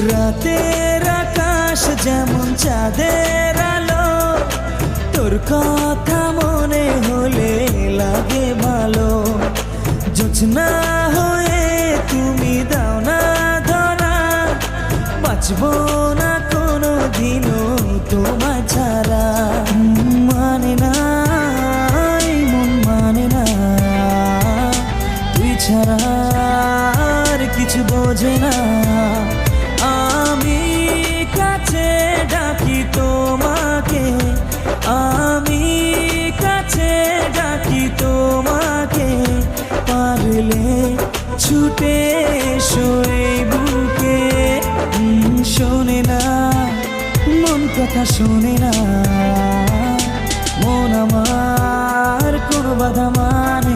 রাতের আকাশ যেমন চাঁদের আলো, তোর কথা মনে হলে লাগে ভালো। জোছনা হয়ে তুমি দাও না ধরা, বাঁচবো না কোনো দিনও তোমায় ছাড়া। মানে না এই মন মানে না, তুই ছাড়া আর কিছু বোঝে না। আমি কাছে ডাকি তোমাকে, আমি কাছে ডাকি তোমাকে, পারলে ছুটে এসো এই বুকে। শোনে না মন কথা, শোনে না মন আমার, কোনো বাধা মানে